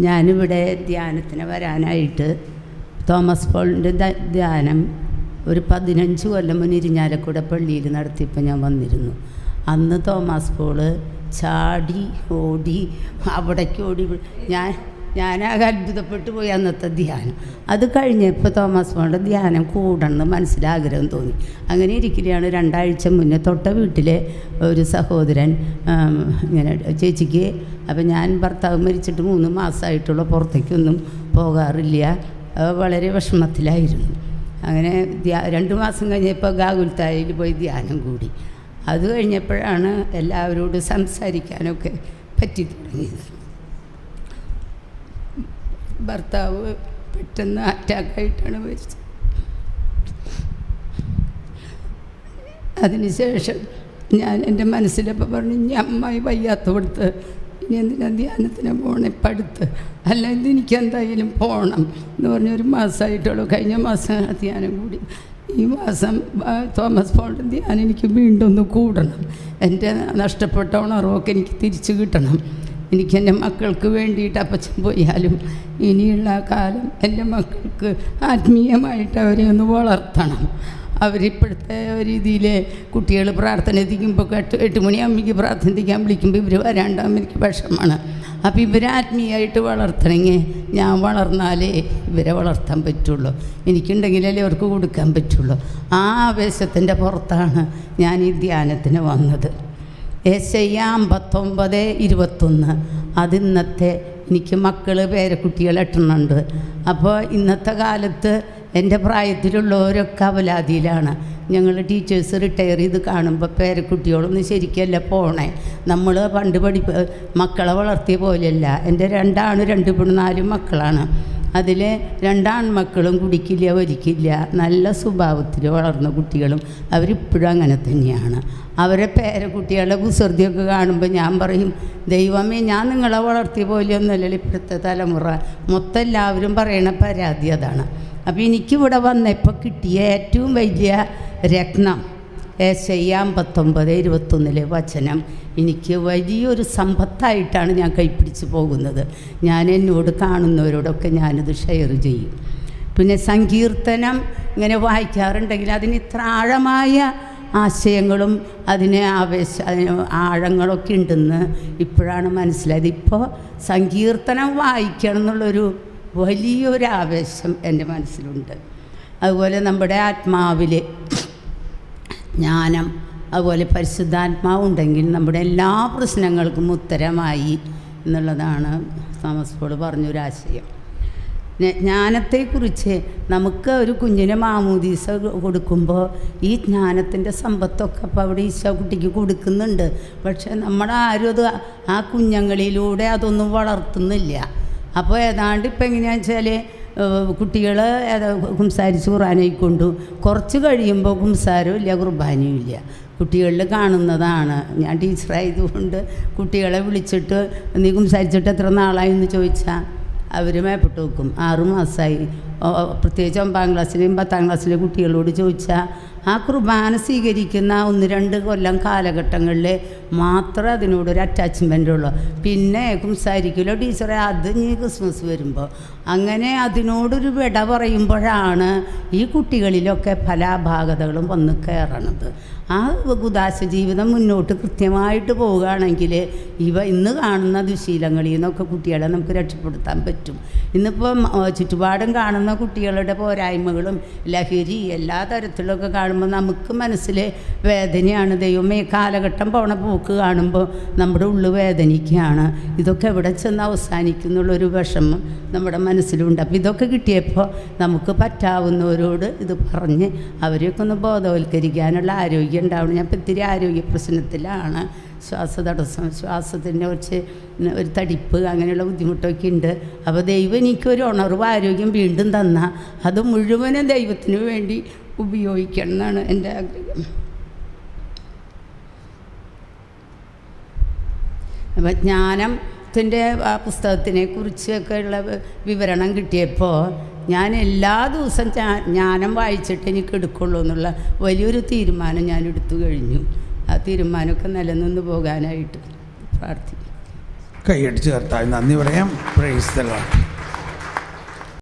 ഞാനിവിടെ ധ്യാനത്തിന് വരാനായിട്ട് തോമസ് പോളിൻ്റെ ധ്യാനം ഒരു 15 കൊല്ലം മുന്നേ ഇരിഞ്ഞാലക്കുട പള്ളിയിൽ നടത്തിയപ്പോൾ ഞാൻ വന്നിരുന്നു. അന്ന് തോമസ് പോള് ചാടി ഓടി അവിടേക്ക് ഓടി ഞാനാകെ അത്ഭുതപ്പെട്ടു പോയി അന്നത്തെ ധ്യാനം. അത് കഴിഞ്ഞപ്പോൾ തോമസ് പോളിൻ്റെ ധ്യാനം കൂടണമെന്ന് മനസ്സിലാഗ്രഹം തോന്നി. അങ്ങനെ ഇരിക്കുകയാണ് 2 ആഴ്ച മുന്നേ തൊട്ട വീട്ടിലെ ഒരു സഹോദരൻ ഇങ്ങനെ ചേച്ചിക്ക്, അപ്പം ഞാൻ ഭർത്താവ് മരിച്ചിട്ട് 3 മാസമായിട്ടുള്ള പുറത്തേക്കൊന്നും പോകാറില്ല, വളരെ വിഷമത്തിലായിരുന്നു. അങ്ങനെ 2 മാസം കഴിഞ്ഞപ്പോൾ ഗാഗുൽത്തായിൽ പോയി ധ്യാനം കൂടി. അത് കഴിഞ്ഞപ്പോഴാണ് എല്ലാവരോടും സംസാരിക്കാനൊക്കെ പറ്റി തുടങ്ങിയത്. ഭർത്താവ് പെട്ടെന്ന് അറ്റാക്കായിട്ടാണ് മരിച്ചത്. അതിനുശേഷം ഞാൻ എൻ്റെ മനസ്സിലപ്പോൾ പറഞ്ഞു, ഇനി അമ്മായി വയ്യാത്ത കൊടുത്ത് ഇനി എന്തിനാ ധ്യാനത്തിന് പോകണം, ഇപ്പം അടുത്ത് അല്ല ഇതെനിക്ക് എന്തായാലും പോകണം എന്ന് പറഞ്ഞ് 1 മാസമായിട്ടുള്ളൂ. കഴിഞ്ഞ മാസം ധ്യാനം കൂടി. ഈ മാസം തോമസ് പോളിൻ്റെ ധ്യാനം എനിക്ക് വീണ്ടും ഒന്ന് കൂടണം. എൻ്റെ നഷ്ടപ്പെട്ട ഉണർവൊക്കെ എനിക്ക് തിരിച്ചു കിട്ടണം. എനിക്ക് എൻ്റെ മക്കൾക്ക് വേണ്ടിയിട്ട് അപ്പച്ചൻ പോയാലും ഇനിയുള്ള കാലം എൻ്റെ മക്കൾക്ക് ആത്മീയമായിട്ട് അവരെ ഒന്ന് വളർത്തണം. അവരിപ്പോഴത്തെ രീതിയിൽ കുട്ടികൾ പ്രാർത്ഥന എത്തിക്കുമ്പോൾ 8 മണിയാകുമ്പോഴേക്ക് പ്രാർത്ഥനിക്കാൻ വിളിക്കുമ്പോൾ ഇവർ വരാണ്ടാകുമ്പോൾ എനിക്ക് വിഷമമാണ്. അപ്പോൾ ഇവരെ ആത്മീയമായിട്ട് വളർത്തണമെങ്കിൽ ഞാൻ വളർന്നാലേ ഇവരെ വളർത്താൻ പറ്റുള്ളൂ. എനിക്കുണ്ടെങ്കിലല്ലേ അവർക്ക് കൊടുക്കാൻ പറ്റുള്ളൂ. ആ ആവേശത്തിൻ്റെ പുറത്താണ് ഞാൻ ഈ ധ്യാനത്തിന് വന്നത്. യെശയ്യാ 59:21. അതിന്നത്തെ എനിക്ക് മക്കൾ പേരക്കുട്ടികൾ 8 ഉണ്ട്. അപ്പോൾ ഇന്നത്തെ കാലത്ത് എൻ്റെ പ്രായത്തിലുള്ളവരൊക്കെ അവലാതിയിലാണ്. ഞങ്ങൾ ടീച്ചേഴ്സ് റിട്ടയർ ചെയ്ത് കാണുമ്പോൾ പേരക്കുട്ടികളൊന്നും ശരിക്കല്ല പോണേ. നമ്മൾ പണ്ട് മക്കളെ വളർത്തിയ പോലെയല്ല. എൻ്റെ 2 ആണ് 2 പെണ്ണ് 4 മക്കളാണ്. അതിൽ 2 ആൺമക്കളും കുടിക്കില്ല ഒരിക്കില്ല, നല്ല സ്വഭാവത്തിൽ വളർന്ന കുട്ടികളും അവരിപ്പോഴും അങ്ങനെ തന്നെയാണ്. അവരെ പേരക്കുട്ടികളുടെ കുസൃതിയൊക്കെ കാണുമ്പോൾ ഞാൻ പറയും, ദൈവമേ ഞാൻ നിങ്ങളെ വളർത്തിയ പോലെയൊന്നുമല്ലല്ലോ ഇപ്പോഴത്തെ തലമുറ. മൊത്തം എല്ലാവരും പറയണ പരാതി അതാണ്. അപ്പോൾ എനിക്കിവിടെ വന്നപ്പോൾ കിട്ടിയ ഏറ്റവും വലിയ രത്നം യെശയ്യാ 59:21 വചനം എനിക്ക് വലിയൊരു സമ്പത്തായിട്ടാണ് ഞാൻ കൈപ്പിടിച്ച് പോകുന്നത്. ഞാൻ എന്നോട് കാണുന്നവരോടൊക്കെ ഞാനിത് ഷെയർ ചെയ്യും. പിന്നെ സങ്കീർത്തനം ഇങ്ങനെ വായിക്കാറുണ്ടെങ്കിൽ അതിന് ഇത്ര ആഴമായ ആശയങ്ങളും അതിന് ആഴങ്ങളൊക്കെ ഉണ്ടെന്ന് ഇപ്പോഴാണ് മനസ്സിലായത്. ഇപ്പോൾ സങ്കീർത്തനം വായിക്കണം എന്നുള്ളൊരു വലിയൊരു ആവേശം എൻ്റെ മനസ്സിലുണ്ട്. അതുപോലെ നമ്മുടെ ആത്മാവിൽ ജ്ഞാനം, അതുപോലെ പരിശുദ്ധാത്മാവുണ്ടെങ്കിൽ നമ്മുടെ എല്ലാ പ്രശ്നങ്ങൾക്കും ഉത്തരമായി എന്നുള്ളതാണ് തോമസ് പോൾ പറഞ്ഞൊരാശയം. ജ്ഞാനത്തെക്കുറിച്ച് നമുക്ക് ഒരു കുഞ്ഞിന് മാമോദീസ കൊടുക്കുമ്പോൾ ഈ ജ്ഞാനത്തിൻ്റെ സമ്പത്തൊക്കെ അപ്പോൾ അവിടെ ഈശോ കുട്ടിക്ക് കൊടുക്കുന്നുണ്ട്. പക്ഷേ നമ്മളാരും അത് ആ കുഞ്ഞുങ്ങളിലൂടെ അതൊന്നും വളർത്തുന്നില്ല. അപ്പോൾ ഏതാണ്ട് ഇപ്പം എങ്ങനെയാണെന്ന് വെച്ചാൽ കുട്ടികൾ കുംസാരിച്ച് ഖുർആനായിക്കൊണ്ടു കുറച്ച് കഴിയുമ്പോൾ കുംസാരവും ഇല്ല കുർബാനയും ഇല്ല. കുട്ടികളിൽ കാണുന്നതാണ്. ഞാൻ ടീച്ചറായതുകൊണ്ട് കുട്ടികളെ വിളിച്ചിട്ട് നീ കുംസാരിച്ചിട്ട് എത്ര നാളായി എന്ന് ചോദിച്ചാൽ അവർ മേപ്പിട്ട് വെക്കും 6 മാസമായി. പ്രത്യേകിച്ച് 9ാം ക്ലാസ്സിലെയും 10ാം ക്ലാസ്സിലെ കുട്ടികളോട് ചോദിച്ചാൽ ആ കുർബാന സ്വീകരിക്കുന്ന 1-2 കൊല്ലം കാലഘട്ടങ്ങളിൽ മാത്രമേ അതിനോടൊരു അറ്റാച്ച്മെൻ്റ് ഉള്ളൂ. പിന്നെ കുംസാരിക്കലോ ടീച്ചറെ അത് ഇനി ക്രിസ്മസ് വരുമ്പോൾ അങ്ങനെ അതിനോടൊരു വിട പറയുമ്പോഴാണ് ഈ കുട്ടികളിലൊക്കെ പല അപാകതകളും വന്ന് കയറണത്. ആ ഉദാശ ജീവിതം മുന്നോട്ട് കൃത്യമായിട്ട് പോവുകയാണെങ്കിൽ ഇന്ന് കാണുന്ന ദുശീലങ്ങളിൽ നിന്നൊക്കെ കുട്ടികളെ നമുക്ക് രക്ഷപ്പെടുത്താൻ പറ്റും. ഇന്നിപ്പം ചുറ്റുപാടും കാണുന്ന കുട്ടികളുടെ പോരായ്മകളും ലഹരി എല്ലാ തരത്തിലൊക്കെ കാണുമ്പോൾ നമുക്ക് മനസ്സിൽ വേദനയാണ്. ദൈവമേ കാലഘട്ടം പോണ പോക്ക് കാണുമ്പോൾ നമ്മുടെ ഉള്ളു വേദനിക്കുകയാണ്. ഇതൊക്കെ എവിടെ ചെന്ന് അവസാനിക്കുന്നുള്ളൊരു വിഷമം നമ്മുടെ മനസ്സിലുണ്ട്. അപ്പോൾ ഇതൊക്കെ കിട്ടിയപ്പോൾ നമുക്ക് പറ്റാവുന്നവരോട് ഇത് പറഞ്ഞ് അവരെയൊക്കെ ഒന്ന് ബോധവൽക്കരിക്കാനുള്ള ആരോഗ്യം ഉണ്ടാവണം. ഞാൻ ഇപ്പോൾ ഇത്തിരി ആരോഗ്യ പ്രശ്നത്തിലാണ്. ശ്വാസതടസ്സം, ശ്വാസത്തിൻ്റെ കുറച്ച് ഒരു തടിപ്പ്, അങ്ങനെയുള്ള ബുദ്ധിമുട്ടൊക്കെ ഉണ്ട്. അപ്പോൾ ദൈവം എനിക്കൊരു ഉണർവ് ആരോഗ്യം വീണ്ടും തന്നാൽ അത് മുഴുവനും ദൈവത്തിന് വേണ്ടി ഉപയോഗിക്കണം എന്നാണ് എൻ്റെ ആഗ്രഹം. അപ്പം ജ്ഞാനത്തിൻ്റെ ആ പുസ്തകത്തിനെ കുറിച്ചൊക്കെയുള്ള വിവരണം കിട്ടിയപ്പോൾ ഞാൻ എല്ലാ ദിവസം ജ്ഞാനം വായിച്ചിട്ട് എനിക്ക് എടുക്കുള്ളൂ എന്നുള്ള വലിയൊരു തീരുമാനം ഞാൻ എടുത്തു കഴിഞ്ഞു. ആ തീരുമാനമൊക്കെ നിലനിന്ന് പോകാനായിട്ട് പ്രാർത്ഥിക്കും. കൈയടിച്ച് കർത്താവ് നന്ദി പറയാം. Praise the Lord.